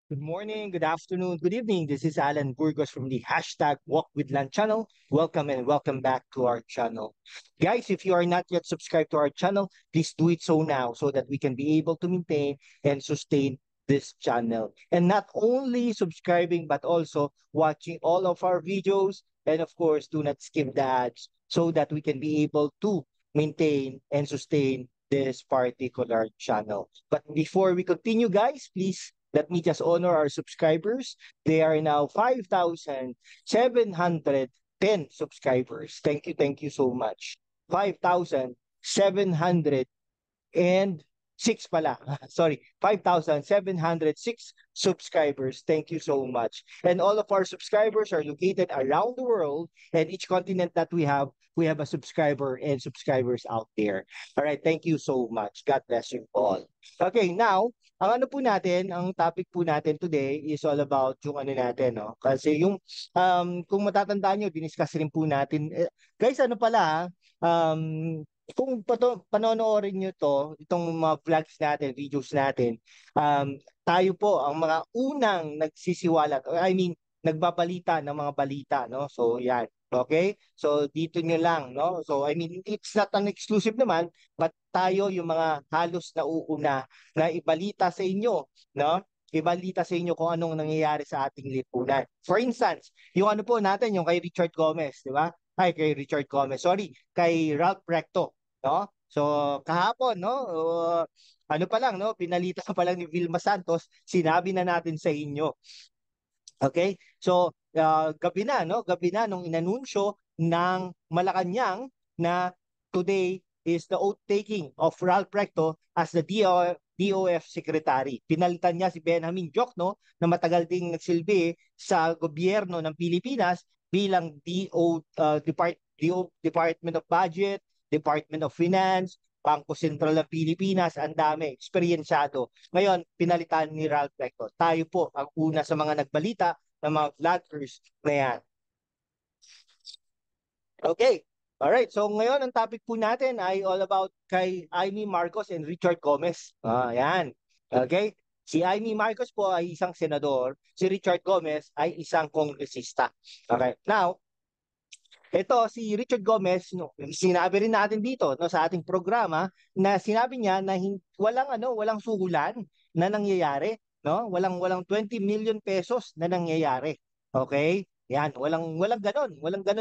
Good morning, good afternoon, good evening. This is Alan Burgos from the hashtag Walk with Land channel. Welcome and welcome back to our channel. Guys, if you are not yet subscribed to our channel, please do it so now so that we can be able to maintain and sustain this channel. And not only subscribing, but also watching all of our videos. And of course, do not skip the ads so that we can be able to maintain and sustain this particular channel. But before we continue, guys, please let me just honor our subscribers. They are now 5,710 subscribers. Thank you so much. 5,706 pala. Sorry, 5,706 subscribers. Thank you so much. And all of our subscribers are located around the world, and each continent that we have a subscriber and subscribers out there. All right, thank you so much. God bless you all. Okay, now, ang ano po natin, ang topic po natin today is all about yung ano natin, no? Kasi yung, kung matatandaan nyo, diniscuss rin po natin. Guys, ano pala, kung panonoorin nyo to, itong mga vlogs natin, videos natin, tayo po ang mga unang nagsisiwalat, or I mean, nagbabalita ng mga balita, no? So, yan. Okay? So, dito nyo lang, no? So, I mean, it's not an exclusive naman, but tayo yung mga halos nauuna na ibalita sa inyo, no? Ibalita sa inyo kung anong nangyayari sa ating lipunan. For instance, yung ano po natin, yung kay Richard Gomez, di ba? Ay, kay Richard Gomez, sorry, kay Ralph Recto, no? So, kahapon, no? Ano pa lang, no? Pinalita pa lang ni Vilma Santos, sinabi na natin sa inyo. Okay? So, gabi na, no? Gabi na nung inanunsyo ng Malacanang na today is the oath-taking of Ralph Recto as the DOF Secretary. Pinalitan niya si Benjamin Diokno na matagal ding nagsilbi sa gobyerno ng Pilipinas bilang Department of Budget, Department of Finance, Bangko Sentral ng Pilipinas, ang dami, eksperyensyado. Ngayon, pinalitan ni Ralph Recto. Tayo po ang una sa mga nagbalita ng mga vloggers na yan. Okay. Alright, so ngayon ang topic po natin ay all about kay Amy Marcos and Richard Gomez. Yan. Okay? Si Amy Marcos po ay isang senador, si Richard Gomez ay isang kongresista. Okay. Now, ito si Richard Gomez, no, sinabi rin natin dito no sa ating programa na sinabi niya na walang suhulan na nangyayari, no? Walang 20 million pesos na nangyayari. Okay? Yan, walang ganon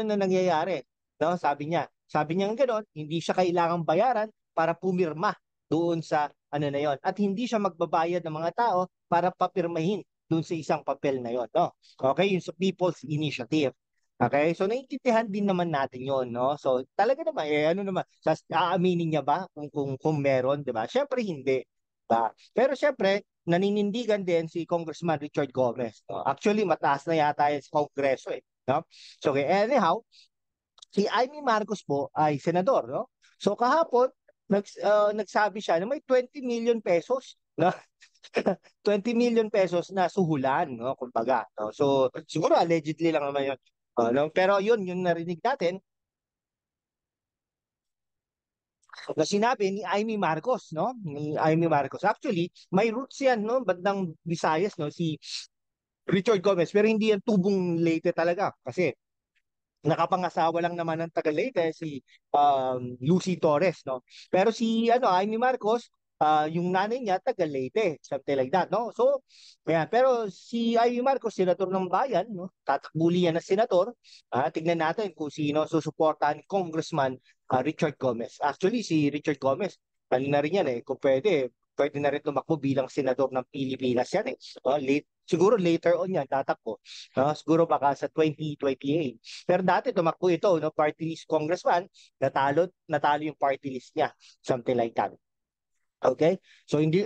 na nangyayari, no? Sabi niya ng ganon, hindi siya kailangang bayaran para pumirma doon sa ano na yon at hindi siya magbabayad ng mga tao para papirmahin doon sa isang papel na yon, no? Okay, yung sa People's Initiative. Okay, so naiintindihan din naman natin 'yon, no? So talaga naman ano naman, aaminin niya ba kung meron, 'di ba? Syempre hindi, 'di ba? Pero syempre naninindigan din si Congressman Richard Gomez, no? Actually mataas na yata yan sa Kongreso no? So okay, anyhow, si Amy Marcos po ay senador, no? So kahapon nagsabi siya na may 20 million pesos, no? 20 million pesos na suhulan, no? Kumbaga, no? So siguro allegedly lang naman 'yon. No? Pero yun, yung narinig natin na sinabi ni Amy Marcos, no? Ni Amy Marcos. Actually, may roots yan, no? Bandang Visayas, no? Si Richard Gomez. Pero hindi yan tubong Leyte talaga. Kasi nakapangasawa lang naman ng taga Leyte si Lucy Torres, no? Pero si Amy Marcos, yung nanay niya taga Leyte, something like that, no? So, ayan. Pero si Amy Marcos, senador ng bayan, no? Tatakbuli yan na senador. Tignan natin kung sino susuportahan ni Congressman Richard Gomez. Actually, si Richard Gomez, ano na rin yan kung pwede na rin tumakbo bilang senador ng Pilipinas yan siguro later on yan tatakbo. Siguro baka sa 2028. Pero dati tumakbo ito, no, party list congressman, natalo yung party list niya. Something like that. Okay? So hindi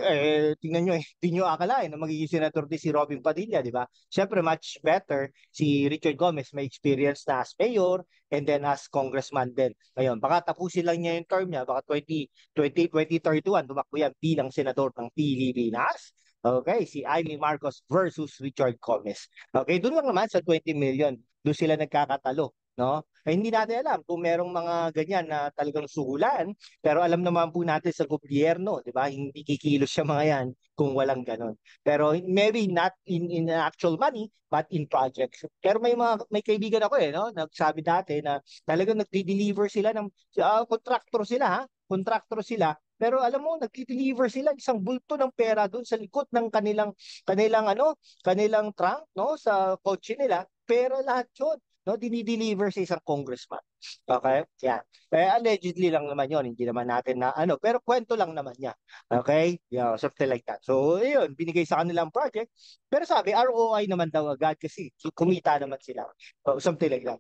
tingnan niyo hindi niyo akalain na magiging senador din si Robin Padilla, di ba? Siyempre much better si Richard Gomez, may experience na as mayor and then as congressman din. Ngayon, baka tapusin lang niya yung term niya, baka 2031 tumakbo yan bilang senador ng Pilipinas. Okay, si Amy Marcos versus Richard Gomez. Okay, doon lang naman sa 20 million, doon sila nagkakatalo. no? Eh, hindi natin alam kung merong mga ganyan na talagang suhulan, pero alam naman po natin sa gobyerno, 'di ba? Hindi kikilos yung mga yan kung walang ganon. Pero maybe not in actual money, but in projects. Pero may kaibigan ako no, nagsabi dati na talagang nagde-deliver sila ng contractor sila ha, contractor sila. Pero alam mo, nagde-deliver sila isang bulto ng pera doon sa likod ng kanilang trunk, no, sa kotse nila. Pero lahat 'yun, no, dinideliver sa isang congressman. Okay? Yan. Eh, allegedly lang naman yon, hindi naman natin na pero kwento lang naman niya. Okay? Yeah, something like that. So, yun, binigay sa kanilang project. Pero sabi, ROI naman daw agad kasi kumita naman sila. So, something like that.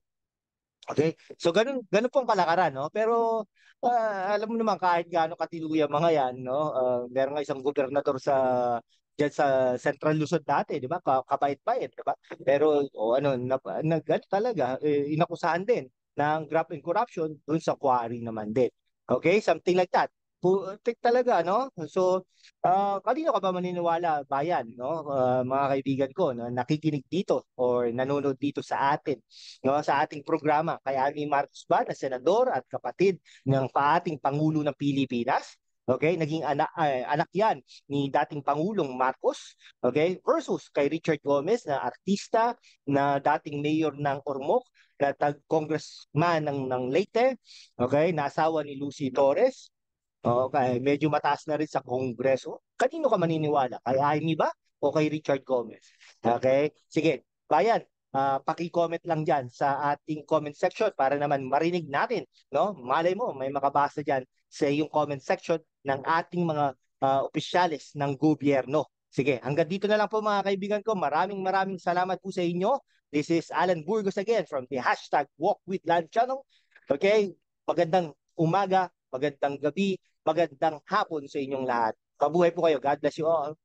Okay? So ganun ganun pong kalakaran, no? Pero alam mo naman kahit gaano katiluya mga 'yan, no? Meron nga isang gobernador diyan sa Central Luzon dati, 'di ba? Kabait-bait, 'di ba? Pero talaga inakusahan din ng graft and corruption doon sa quarry naman din. Okay? Something like that. Putik talaga, no? So, kanino ka ba maniniwala, bayan, no? Mga kaibigan ko na nakikinig dito or nanonood dito sa atin, no, sa ating programa. Kaya ni Marcos ba na senador at kapatid ng ating Pangulo ng Pilipinas, okay, naging anak yan ni dating Pangulong Marcos, okay, versus kay Richard Gomez na artista, na dating mayor ng Ormoc, na congressman ng Leyte, okay, na asawa ni Lucy Torres. Okay, medyo mataas na rin sa Kongreso. Kanino ka maniniwala? Kay Jaime ba o kay Richard Gomez? Okay? Sige, bayan, paki-comment lang dyan sa ating comment section para naman marinig natin, no? Malay mo, may makabasa dyan sa iyong comment section ng ating mga opisyalis ng gobyerno. Sige, hanggang dito na lang po mga kaibigan ko. Maraming maraming salamat po sa inyo. This is Alan Burgos again from the hashtag Walk with Land Channel. Okay? Magandang umaga, magandang gabi, magandang hapon sa inyong lahat. Mabuhay po kayo. God bless you all.